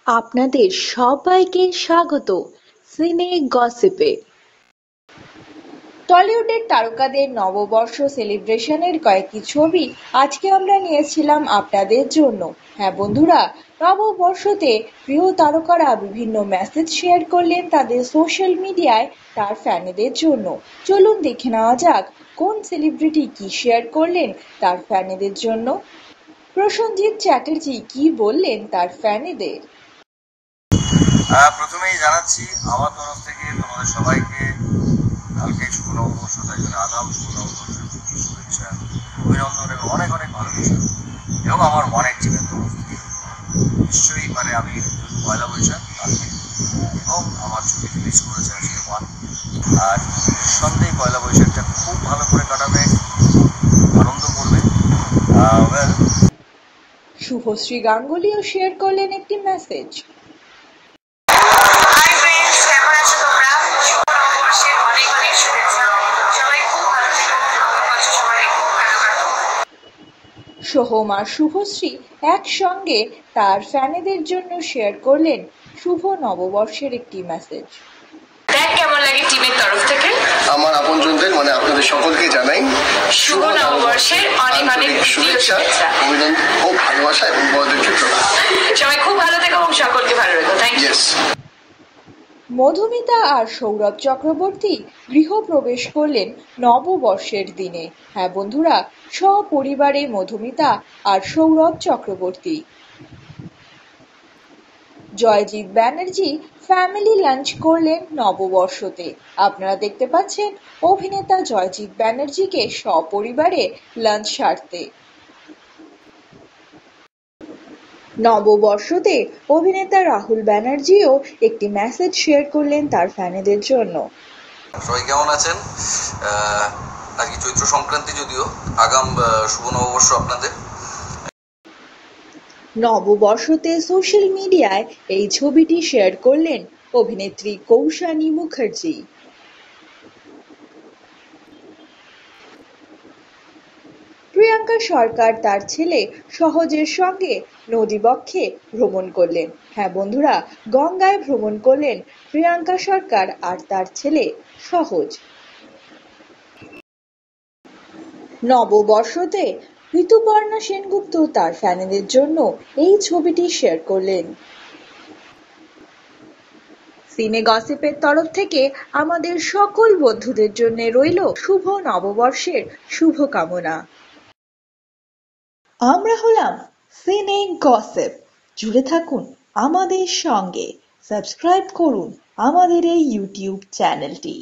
আপনাদের সবাইকে স্বাগত সিনে গসিপে। টলিউডের তারকাদের নববর্ষ সেলিব্রেশনের কয়েকটি ছবি আজকে আমরা নিয়েছিলাম আপনাদের জন্য। হ্যাঁ বন্ধুরা, নববর্ষতে প্রিয় তারকারা বিভিন্ন মেসেজ শেয়ার করলেন তাদের সোশ্যাল মিডিয়ায় তার ফ্যানেদের জন্য। চলুন দেখে নেওয়া যাক কোন সেলিব্রিটি কি শেয়ার করলেন তার ফ্যানেদের জন্য। প্রসেনজিৎ চ্যাটার্জি কি বললেন তার ফ্যানেদের। প্রথমেই জানাচ্ছি আমার তরফ থেকে তোমাদের সবাইকে কালকে শুভ নববর্ষ, তাই জন্য আগাম শুভ নববর্ষের শুভেচ্ছা, অভিনন্দন এবং অনেক অনেক ভালোবাসা এবং আমার অনেক টিমের তরফ থেকে নিশ্চয়ই আমি পয়লা বৈশাখ কালকে এবং আমার ছবি রিলিজ করেছে আজকে 1 আর সন্ধ্যেই পয়লা বৈশাখটা খুব ভালো করে কাটাবে, আনন্দ করবে। শুভশ্রী গাঙ্গুলিও শেয়ার করলেন একটি মেসেজ। সোহম আর শুভশ্রী একসঙ্গে তার ফ্যানেদের জন্য শেয়ার করলেন শুভ নববর্ষের একটি মেসেজ। কেমন লাগে টিমের তরফ থেকে? আমার আপনজনদের আপনাদের সকলকে জানাই শুভ নববর্ষের অনেক অনেক শুভেচ্ছা, অভিনন্দন ও ভালোবাসা এবং বড়দেরকে প্রণাম। সবাই খুব ভালো থেকো এবং সকলকে ভালো রেখো। Thank you. মধুমিতা আর সৌরভ চক্রবর্তী গৃহপ্রবেশ করলেন নববর্ষের দিনে। হ্যাঁ বন্ধুরা, সপরিবারে মধুমিতা আর সৌরভ চক্রবর্তী। জয়জিৎ ব্যানার্জি ফ্যামিলি লাঞ্চ করলেন নববর্ষতে। আপনারা দেখতে পাচ্ছেন অভিনেতা জয়জিৎ ব্যানার্জিকে সপরিবারে লাঞ্চ সারতে। নববর্ষতে অভিনেতা রাহুল ব্যানার্জিও একটি মেসেজ শেয়ার করলেন তার ফ্যানেদের জন্য। সবাই কেমন আছেন? আজকে চৈত্র সংক্রান্তি, যদিও আগাম শুভ নববর্ষ আপনাদের। নববর্ষতে সোশ্যাল মিডিয়ায় এই ছবিটি শেয়ার করলেন অভিনেত্রী কৌশানী মুখার্জি। প্রিয়াঙ্কা সরকার তার ছেলে সহজের সঙ্গে নদীবক্ষে ভ্রমণ করলেন। হ্যাঁ বন্ধুরা, গঙ্গায় ভ্রমণ করলেন প্রিয়াঙ্কা সরকার আর তার ছেলে সহজ। নববর্ষতে ঋতুপর্ণা সেনগুপ্ত তার ফ্যানেদের জন্য এই ছবিটি শেয়ার করলেন। সিনে গসিপের তরফ থেকে আমাদের সকল বন্ধুদের জন্য রইল শুভ নববর্ষের শুভকামনা। আমরা হলাম সিনে গসিপ। জুড়ে থাকুন আমাদের সঙ্গে, সাবস্ক্রাইব করুন আমাদের এই ইউটিউব চ্যানেলটি।